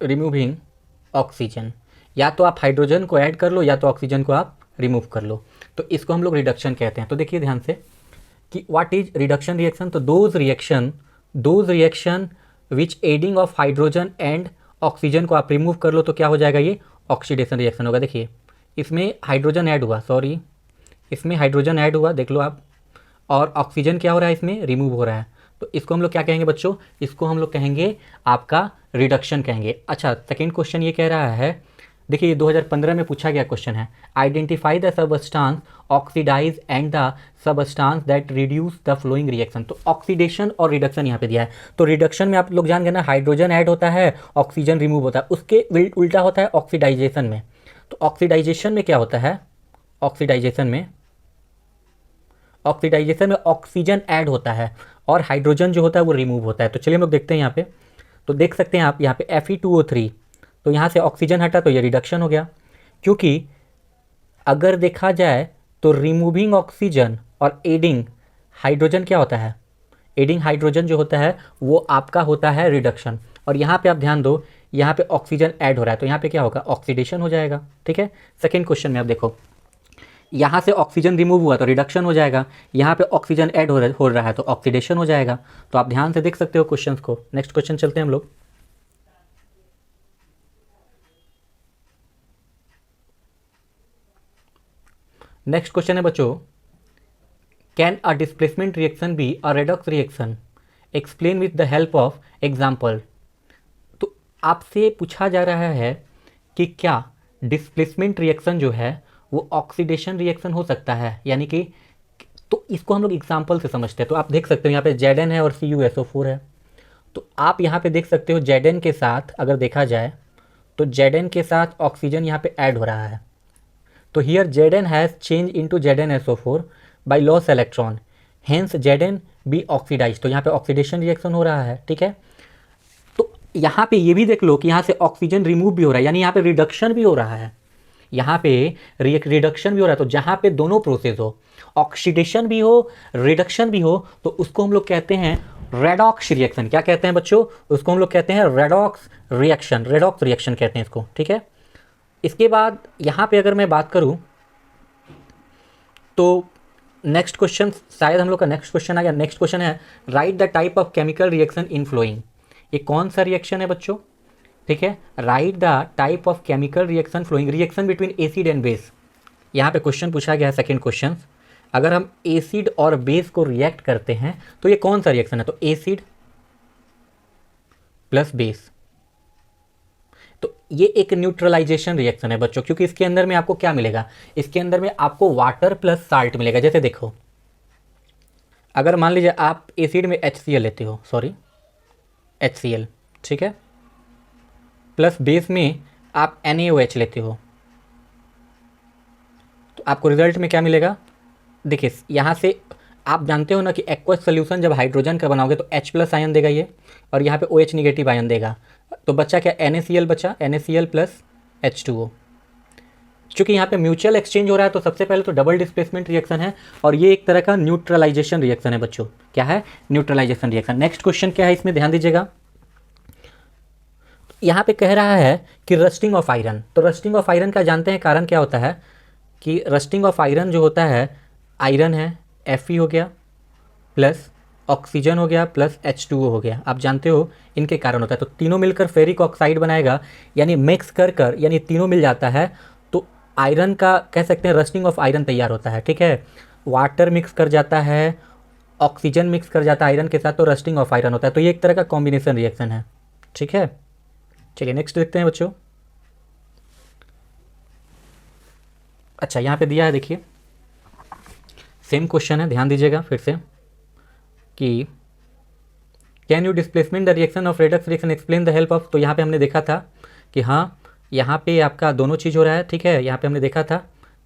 रिमूविंग ऑक्सीजन। या तो आप हाइड्रोजन को ऐड कर लो या तो ऑक्सीजन को आप रिमूव कर लो, तो इसको हम लोग रिडक्शन कहते हैं। तो देखिए ध्यान से कि व्हाट इज रिडक्शन रिएक्शन। तो those reaction which adding of hydrogen and oxygen को आप रिमूव कर लो तो क्या हो जाएगा, ये ऑक्सीडेशन रिएक्शन होगा। देखिए इसमें हाइड्रोजन ऐड हुआ, इसमें हाइड्रोजन ऐड हुआ, देख लो आप, और ऑक्सीजन क्या हो रहा है, इसमें रिमूव हो रहा है। तो इसको हम लोग क्या कहेंगे बच्चों, इसको हम लोग कहेंगे आपका रिडक्शन कहेंगे। अच्छा, सेकेंड क्वेश्चन ये कह रहा है, देखिए ये 2015 में पूछा गया क्वेश्चन है, identify the substance oxidise and the substance that reduce the flowing reaction. तो ऑक्सीडेशन और रिडक्शन यहाँ पे दिया है। तो रिडक्शन में आप लोग जान गए ना, हाइड्रोजन ऐड होता है, ऑक्सीजन रिमूव होता है, उसके उल्टा होता है ऑक्सीडाइजेशन में। तो ऑक्सीडाइजेशन में क्या होता है, ऑक्सीडाइजेशन में ऑक्सीजन ऐड होता है और हाइड्रोजन जो होता है वो रिमूव होता है। तो चलिए हम लोग देखते हैं यहाँ पे। तो देख सकते हैं आप यहाँ पे Fe2O3, तो यहाँ से ऑक्सीजन हटा तो ये रिडक्शन हो गया, क्योंकि अगर देखा जाए तो रिमूविंग ऑक्सीजन और एडिंग हाइड्रोजन क्या होता है, एडिंग हाइड्रोजन जो होता है वो आपका होता है रिडक्शन। और यहाँ पे आप ध्यान दो, यहाँ पे ऑक्सीजन ऐड हो रहा है तो यहाँ पे क्या होगा, ऑक्सीडेशन हो जाएगा, ठीक है। सेकेंड क्वेश्चन में आप देखो, यहाँ से ऑक्सीजन रिमूव हुआ तो रिडक्शन हो जाएगा, यहाँ पे ऑक्सीजन ऐड हो रहा है तो ऑक्सीडेशन हो जाएगा। तो आप ध्यान से देख सकते हो क्वेश्चंस को। नेक्स्ट क्वेश्चन चलते हैं हम लोग। नेक्स्ट क्वेश्चन है बच्चों, can a displacement reaction be a redox reaction, explain with the help of example. तो आपसे पूछा जा रहा है कि क्या डिस्प्लेसमेंट रिएक्शन जो है वो ऑक्सीडेशन रिएक्शन हो सकता है, यानी कि, तो इसको हम लोग एग्जाम्पल से समझते हैं। तो आप देख सकते हो यहाँ पे Zn है और CuSO4 है। तो आप यहाँ पे देख सकते हो Zn के साथ अगर देखा जाए तो Zn के साथ ऑक्सीजन यहाँ पे ऐड हो रहा है। तो here Zn has change into ZnSO4 by loss electron, hence Zn be oxidise. तो यहाँ पे ऑक्सीडेशन रिएक्शन हो रहा है, ठीक है। तो यहाँ पे ये भी देख लो कि यहाँ से ऑक्सीजन रिमूव भी हो रहा है, यानी यहाँ पे रिडक्शन भी हो रहा है, यहाँ पे रिडक्शन भी हो रहा है। तो जहाँ पे दोनों प्रोसेस हो, ऑक्सीडेशन भी हो रिडक्शन भी हो, तो उसको हम लोग कहते हैं रेडॉक्स रिएक्शन। क्या कहते हैं बच्चों, उसको हम लोग कहते हैं रेडॉक्स रिएक्शन कहते हैं इसको, ठीक है। इसके बाद यहाँ पे अगर मैं बात करूँ तो नेक्स्ट क्वेश्चन, शायद हम लोग का नेक्स्ट क्वेश्चन आ गया। नेक्स्ट क्वेश्चन है, write the type of chemical reaction in following. ये कौन सा रिएक्शन है बच्चों, ठीक है, write the type of chemical reaction following, reaction between acid and base. यहाँ पे क्वेश्चन पूछा गया है, सेकेंड क्वेश्चन, अगर हम एसिड और बेस को रिएक्ट करते हैं तो ये कौन सा रिएक्शन है। तो एसिड प्लस बेस, तो ये एक न्यूट्रलाइजेशन रिएक्शन है बच्चों, क्योंकि इसके अंदर में आपको क्या मिलेगा, इसके अंदर में आपको वाटर प्लस साल्ट मिलेगा। जैसे देखो, अगर मान लीजिए आप एसिड में HCl लेते हो, HCl, ठीक है, प्लस बेस में आप NaOH लेते हो, तो आपको रिजल्ट में क्या मिलेगा। देखिए यहाँ से आप जानते हो ना कि एक्वस सोल्यूशन जब हाइड्रोजन का बनाओगे तो H+ आयन देगा ये, और यहाँ पे OH निगेटिव आयन देगा। तो बच्चा क्या, NaCl बचा, NaCl प्लस H2O। चूँकि यहाँ पे म्यूचुअल एक्सचेंज हो रहा है तो सबसे पहले तो डबल डिस्प्लेसमेंट रिएक्शन है, और ये एक तरह का न्यूट्रलाइजेशन रिएक्शन है बच्चों। क्या है, न्यूट्रलाइजेशन रिएक्शन। नेक्स्ट क्वेश्चन क्या है, इसमें ध्यान दीजिएगा। यहाँ पे कह रहा है कि रस्टिंग ऑफ आयरन। तो रस्टिंग ऑफ आयरन का जानते हैं कारण क्या होता है, कि रस्टिंग ऑफ आयरन जो होता है, आयरन है Fe हो गया प्लस ऑक्सीजन हो गया प्लस H2O हो गया, आप जानते हो इनके कारण होता है। तो तीनों मिलकर फेरिक ऑक्साइड बनाएगा, यानी मिक्स कर यानी तीनों मिल जाता है तो आयरन का कह सकते हैं रस्टिंग ऑफ आयरन तैयार होता है, ठीक है। वाटर मिक्स कर जाता है, ऑक्सीजन मिक्स कर जाता है आयरन के साथ, तो रस्टिंग ऑफ आयरन होता है। तो ये एक तरह का कॉम्बिनेशन रिएक्शन है, ठीक है। चलिए नेक्स्ट देखते हैं बच्चों। अच्छा, यहाँ पे दिया है, देखिए सेम क्वेश्चन है, ध्यान दीजिएगा फिर से कि can you displacement the reaction of redox reaction explain the help of. तो यहाँ पे हमने देखा था कि हाँ, यहाँ पे आपका दोनों चीज़ हो रहा है, ठीक है। यहाँ पे हमने देखा था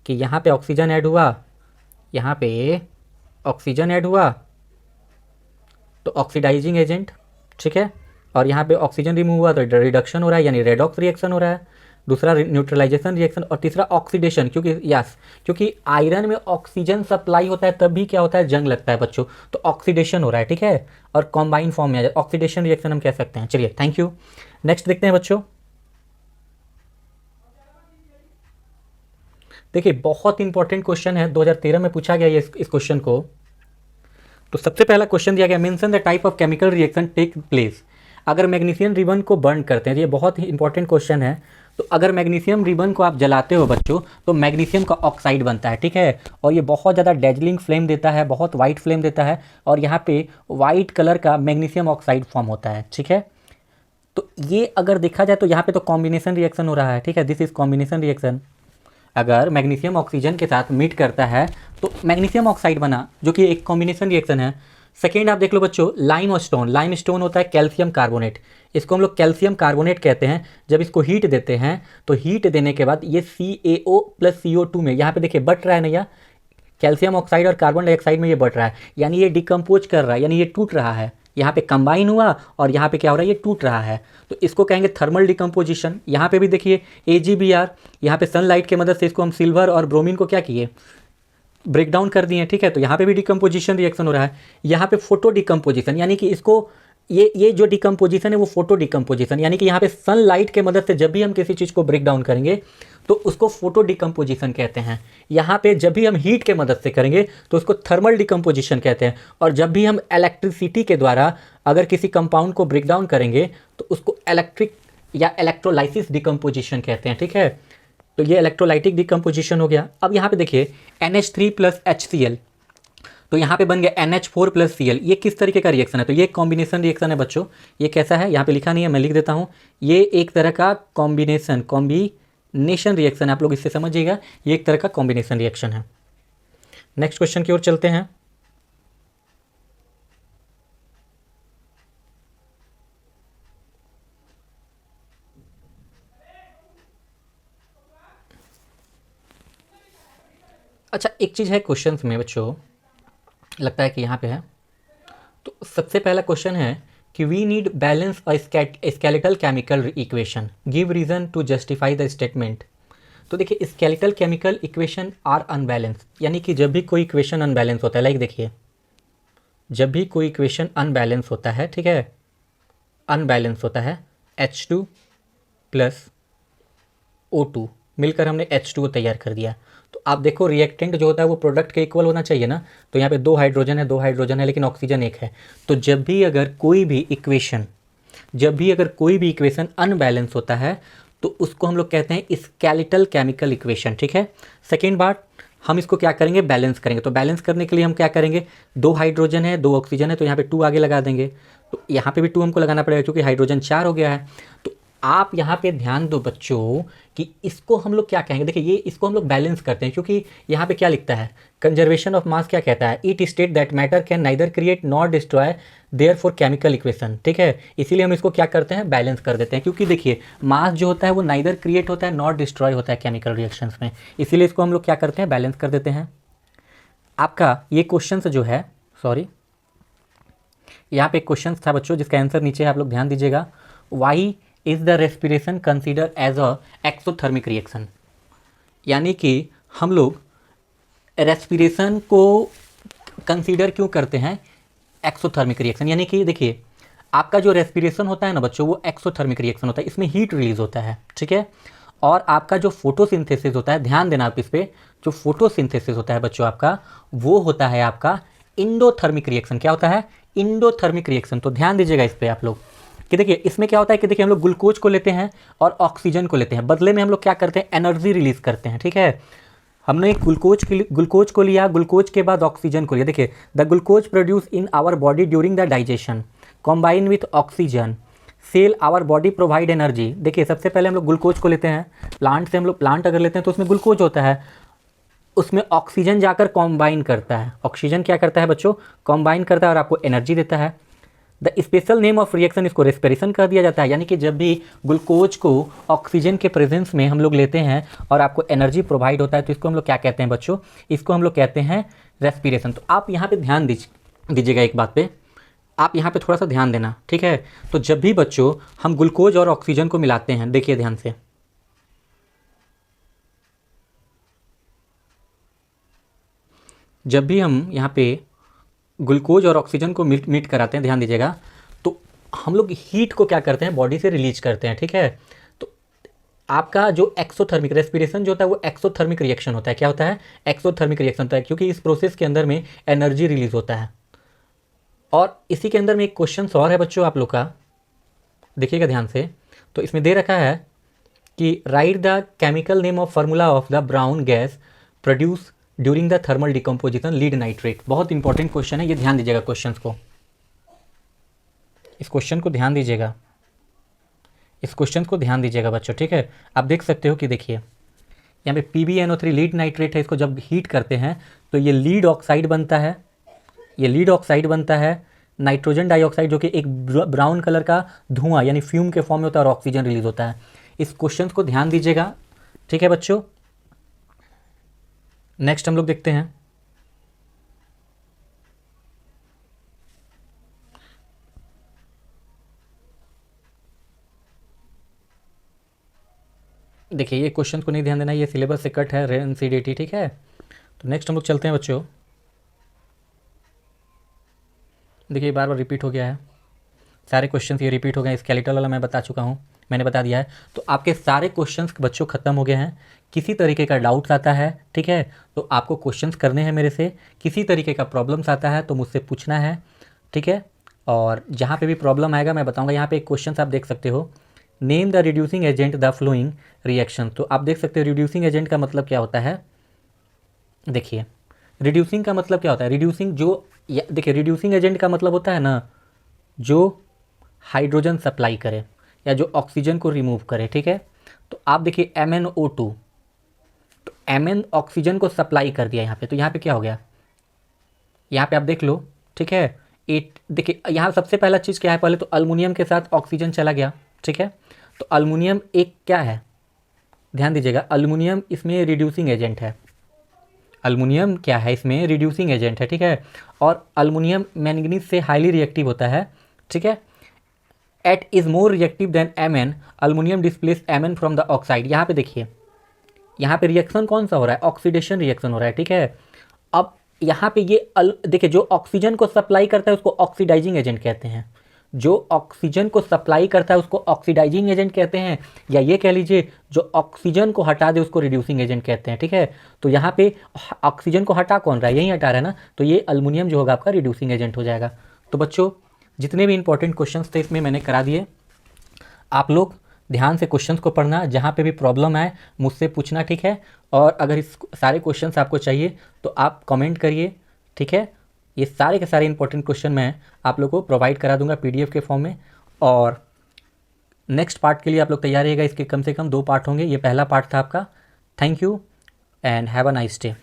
कि यहाँ पे ऑक्सीजन ऐड हुआ, यहाँ पे ऑक्सीजन ऐड हुआ तो ऑक्सीडाइजिंग एजेंट, ठीक है, और यहाँ पे ऑक्सीजन रिमूव हुआ तो रिडक्शन हो रहा है यानी रेडॉक्स रिएक्शन हो रहा है, दूसरा न्यूट्रलाइजेशन रिएक्शन, और तीसरा ऑक्सीडेशन, क्योंकि आयरन में ऑक्सीजन सप्लाई होता है तब भी क्या होता है, जंग लगता है बच्चों, तो ऑक्सीडेशन हो रहा है, ठीक है, और कॉम्बाइन फॉर्म में आ जाए ऑक्सीडेशन रिएक्शन हम कह सकते हैं। चलिए थैंक यू। नेक्स्ट देखते हैं बच्चों। देखिए बहुत इंपॉर्टेंट क्वेश्चन है, 2013 में पूछा गया ये इस क्वेश्चन को। तो सबसे पहला क्वेश्चन दिया गया, mention the type of chemical reaction take place. अगर मैग्नीशियम रिबन को बर्न करते हैं, ये बहुत ही इंपॉर्टेंट क्वेश्चन है। तो अगर मैग्नीशियम रिबन को आप जलाते हो बच्चों तो मैग्नीशियम का ऑक्साइड बनता है, ठीक है, और ये बहुत ज़्यादा डेजलिंग फ्लेम देता है, बहुत वाइट फ्लेम देता है, और यहाँ पे वाइट कलर का मैग्नीशियम ऑक्साइड फॉर्म होता है, ठीक है। तो ये अगर देखा जाए तो यहाँ पे तो कॉम्बिनेशन रिएक्शन हो रहा है, ठीक है, दिस इज कॉम्बिनेशन रिएक्शन। अगर मैग्नीशियम ऑक्सीजन के साथ मीट करता है तो मैग्नीशियम ऑक्साइड बना, जो कि एक कॉम्बिनेशन रिएक्शन है। सेकेंड आप देख लो बच्चों, लाइम स्टोन होता है कैल्शियम कार्बोनेट, इसको हम लोग कैल्शियम कार्बोनेट कहते हैं। जब इसको हीट देते हैं तो हीट देने के बाद ये CaO + CO2 में, यहाँ पे देखिए बट रहा है नैया, कैल्शियम ऑक्साइड और कार्बन डाइऑक्साइड में ये बट रहा है, यानी ये डिकम्पोज कर रहा है, यानी ये टूट रहा है। यहाँ पे कंबाइन हुआ और यहाँ पे क्या हो रहा है, ये टूट रहा है, तो इसको कहेंगे थर्मल डिकम्पोजिशन। यहाँ पे भी देखिए AgBr, यहाँ पे सनलाइट की मदद से इसको हम सिल्वर और ब्रोमीन को क्या किए, ब्रेक डाउन कर दिए, ठीक है, तो यहाँ पे भी डिकम्पोजिशन रिएक्शन हो रहा है। यहाँ पे फोटो डिकम्पोजिशन, यानी कि इसको ये जो डिकम्पोजिशन है वो फोटो डिकम्पोजिशन, यानी कि यहाँ पे सनलाइट के मदद से जब भी हम किसी चीज़ को ब्रेक डाउन करेंगे तो उसको फोटो डिकम्पोजिशन कहते हैं। यहाँ पे जब भी हम हीट के मदद से करेंगे तो उसको थर्मल डिकम्पोजिशन कहते हैं, और जब भी हम इलेक्ट्रिसिटी के द्वारा अगर किसी कंपाउंड को ब्रेक डाउन करेंगे तो उसको इलेक्ट्रिक या इलेक्ट्रोलाइसिस डिकम्पोजिशन कहते हैं, ठीक है। तो ये इलेक्ट्रोलाइटिक डिकम्पोजिशन हो गया। अब यहाँ पे देखिए NH3 + HCl, तो यहाँ पे बन गया NH4 + Cl। ये किस तरीके का रिएक्शन है, तो ये कॉम्बिनेशन रिएक्शन है बच्चों। ये कैसा है, यहाँ पे लिखा नहीं है, मैं लिख देता हूँ, ये एक तरह का कॉम्बिनेशन रिएक्शन है, आप लोग इससे समझिएगा, ये एक तरह का कॉम्बिनेशन रिएक्शन है। नेक्स्ट क्वेश्चन की ओर चलते हैं। अच्छा एक चीज़ है क्वेश्चन में बच्चों, लगता है कि यहाँ पे है, तो सबसे पहला क्वेश्चन है कि we need balance a skeletal chemical equation, give reason to justify the statement. तो देखिए skeletal chemical equation are unbalance, यानी कि जब भी कोई इक्वेशन अनबैलेंस होता है, लाइक देखिए जब भी कोई इक्वेशन अनबैलेंस होता है, ठीक है, अनबैलेंस होता है, H2 + O2 मिलकर हमने H2O तैयार कर दिया, तो आप देखो रिएक्टेंट जो होता है वो प्रोडक्ट के इक्वल होना चाहिए ना। तो यहाँ पे 2 हाइड्रोजन है लेकिन ऑक्सीजन 1 है। तो जब भी अगर कोई भी इक्वेशन अनबैलेंस होता है तो उसको हम लोग कहते हैं स्केलेटल केमिकल इक्वेशन, ठीक है। सेकेंड बात, हम इसको क्या करेंगे, बैलेंस करेंगे। तो बैलेंस करने के लिए हम क्या करेंगे, 2 हाइड्रोजन है 2 ऑक्सीजन है, तो यहाँ पे 2 आगे लगा देंगे, तो यहाँ पे भी 2 हमको लगाना पड़ेगा क्योंकि हाइड्रोजन 4 हो गया है। तो आप यहाँ पे ध्यान दो बच्चों कि इसको हम लोग क्या कहेंगे, देखिए ये इसको हम लोग बैलेंस करते हैं, क्योंकि यहाँ पे क्या लिखता है, कंजर्वेशन ऑफ मास क्या कहता है, it state that matter can neither create nor destroy therefore chemical equation, ठीक है। इसीलिए हम इसको क्या करते हैं, बैलेंस कर देते हैं, क्योंकि देखिए मास जो होता है वो नाइदर क्रिएट होता है नॉर डिस्ट्रॉय होता है केमिकल रिएक्शंस में, इसीलिए इसको हम लोग क्या करते हैं, बैलेंस कर देते हैं। आपका ये क्वेश्चन जो है, सॉरी यहाँ पे क्वेश्चन था बच्चों जिसका आंसर नीचे है, आप लोग ध्यान दीजिएगा, why is the respiration consider as a exothermic reaction, यानी कि हम लोग रेस्पिरेशन को कंसीडर क्यों करते हैं एक्सोथर्मिक रिएक्शन, यानी कि देखिए आपका जो रेस्पिरेशन होता है ना बच्चों वो एक्सोथर्मिक रिएक्शन होता है, इसमें हीट रिलीज होता है, ठीक है। और आपका जो फोटोसिंथेसिस होता है, ध्यान देना आप इस पर, जो फोटोसिंथेसिस होता है बच्चों आपका वो होता है आपका इंडोथर्मिक रिएक्शन। क्या होता है, इंडोथर्मिक रिएक्शन। तो ध्यान दीजिएगा इस पर आप लोग कि देखिए इसमें क्या होता है कि देखिए हम लोग ग्लूकोज को लेते हैं और ऑक्सीजन को लेते हैं, बदले में हम लोग क्या करते हैं, एनर्जी रिलीज करते हैं, ठीक है। हमने ग्लूकोज को लिया, ग्लूकोज के बाद ऑक्सीजन को लिया। देखिए the glucose produce in our body during the digestion combine with oxygen cell our body provide energy. देखिए सबसे पहले हम लोग ग्लूकोज को लेते हैं, प्लांट से हम लोग प्लांट अगर लेते हैं तो उसमें ग्लूकोज होता है, उसमें ऑक्सीजन जाकर कॉम्बाइन करता है, ऑक्सीजन क्या करता है बच्चों, कॉम्बाइन करता है और आपको एनर्जी देता है। The special name of reaction, इसको रेस्पिरेशन कर दिया जाता है, यानी कि जब भी ग्लूकोज को ऑक्सीजन के प्रेजेंस में हम लोग लेते हैं और आपको एनर्जी प्रोवाइड होता है तो इसको हम लोग क्या कहते हैं बच्चों, इसको हम लोग कहते हैं रेस्पिरेशन। तो आप यहाँ पे ध्यान दीजिएगा एक बात पे, आप यहाँ पे थोड़ा सा ध्यान देना, ठीक है। तो जब भी बच्चों हम ग्लूकोज और ऑक्सीजन को मिलाते हैं, देखिए ध्यान से, जब भी हम यहाँ पे ग्लूकोज और ऑक्सीजन को मीट कराते हैं, ध्यान दीजिएगा, तो हम लोग हीट को क्या करते हैं, बॉडी से रिलीज करते हैं, ठीक है। तो आपका जो एक्सोथर्मिक रेस्पिरेशन जो होता है वो एक्सोथर्मिक रिएक्शन होता है। क्या होता है? एक्सोथर्मिक रिएक्शन होता है, क्योंकि इस प्रोसेस के अंदर में एनर्जी रिलीज होता है। और इसी के अंदर में एक क्वेश्चन और है बच्चों आप लोग का, देखिएगा ध्यान से। तो इसमें दे रखा है कि right the chemical name of formula of the brown gas produce during the thermal decomposition lead nitrate. बहुत इंपॉर्टेंट क्वेश्चन है ये, ध्यान दीजिएगा क्वेश्चन को, इस क्वेश्चन को ध्यान दीजिएगा, इस क्वेश्चन को ध्यान दीजिएगा बच्चों, ठीक है। आप देख सकते हो कि देखिए यहाँ पे PbNO3 लीड नाइट्रेट है, इसको जब हीट करते हैं तो ये लीड ऑक्साइड बनता है, ये लीड ऑक्साइड बनता है, नाइट्रोजन डाइऑक्साइड जो कि एक ब्राउन कलर का धुआं यानी फ्यूम के फॉर्म में होता है, और ऑक्सीजन रिलीज होता है। इस क्वेश्चन को ध्यान दीजिएगा, ठीक है बच्चों। नेक्स्ट हम लोग देखते हैं, देखिए ये क्वेश्चन को नहीं ध्यान देना, ये सिलेबस से कट है, NCERT, ठीक है। तो नेक्स्ट हम लोग चलते हैं बच्चों, देखिए बार बार रिपीट हो गया है, सारे क्वेश्चन ये रिपीट हो गए, स्केलेटल वाला मैं बता चुका हूँ, मैंने बता दिया है। तो आपके सारे क्वेश्चंस बच्चों ख़त्म हो गए हैं। किसी तरीके का डाउट्स आता है, ठीक है, तो आपको क्वेश्चंस करने हैं मेरे से। किसी तरीके का प्रॉब्लम्स आता है तो मुझसे पूछना है, ठीक है। और जहाँ पे भी प्रॉब्लम आएगा मैं बताऊँगा। यहाँ पे एक क्वेश्चन आप देख सकते हो, name the reducing agent the flowing reaction. तो आप देख सकते हो रिड्यूसिंग एजेंट का मतलब क्या होता है। देखिए रिड्यूसिंग का मतलब क्या होता है, रिड्यूसिंग जो, देखिए रिड्यूसिंग एजेंट का मतलब होता है ना जो हाइड्रोजन सप्लाई करे या जो ऑक्सीजन को रिमूव करे, ठीक है। तो आप देखिए MnO2, तो Mn ऑक्सीजन को सप्लाई कर दिया यहाँ पे, तो यहाँ पे क्या हो गया, यहाँ पे आप देख लो, ठीक है। देखिए यहाँ सबसे पहला चीज़ क्या है, पहले तो अल्मुनियम के साथ ऑक्सीजन चला गया, ठीक है। तो अल्मुनियम एक क्या है, ध्यान दीजिएगा, अल्मुनियम इसमें रिड्यूसिंग एजेंट है, अल्मुनियम क्या है, इसमें रिड्यूसिंग एजेंट है, ठीक है। और अल्मुनियम मैंगनीज से हाईली रिएक्टिव होता है, ठीक है। It is more reactive than Mn, aluminium displace Mn from the oxide. यहाँ पे देखिए, यहाँ पे रिएक्शन कौन सा हो रहा है, ऑक्सीडेशन रिएक्शन हो रहा है, ठीक है। अब यहाँ पे ये देखिए जो ऑक्सीजन को सप्लाई करता है उसको ऑक्सीडाइजिंग एजेंट कहते हैं, जो ऑक्सीजन को सप्लाई करता है उसको ऑक्सीडाइजिंग एजेंट कहते हैं, या ये कह लीजिए जो ऑक्सीजन को हटा दे उसको रिड्यूसिंग एजेंट कहते हैं, ठीक है। तो यहाँ पे ऑक्सीजन को हटा कौन रहा है, यही हटा रहा है ना, तो ये अल्मुनियम जो होगा आपका रिड्यूसिंग एजेंट हो जाएगा। तो बच्चों जितने भी इंपॉर्टेंट क्वेश्चंस थे इसमें मैंने करा दिए, आप लोग ध्यान से क्वेश्चंस को पढ़ना, जहाँ पे भी प्रॉब्लम आए मुझसे पूछना, ठीक है। और अगर इस सारे क्वेश्चंस आपको चाहिए तो आप कमेंट करिए, ठीक है। ये सारे के सारे इंपॉर्टेंट क्वेश्चन मैं आप लोग को प्रोवाइड करा दूंगा PDF के फॉर्म में। और नेक्स्ट पार्ट के लिए आप लोग तैयार रहिएगा, इसके कम से कम 2 पार्ट होंगे, ये पहला पार्ट था आपका। Thank you and have a nice day.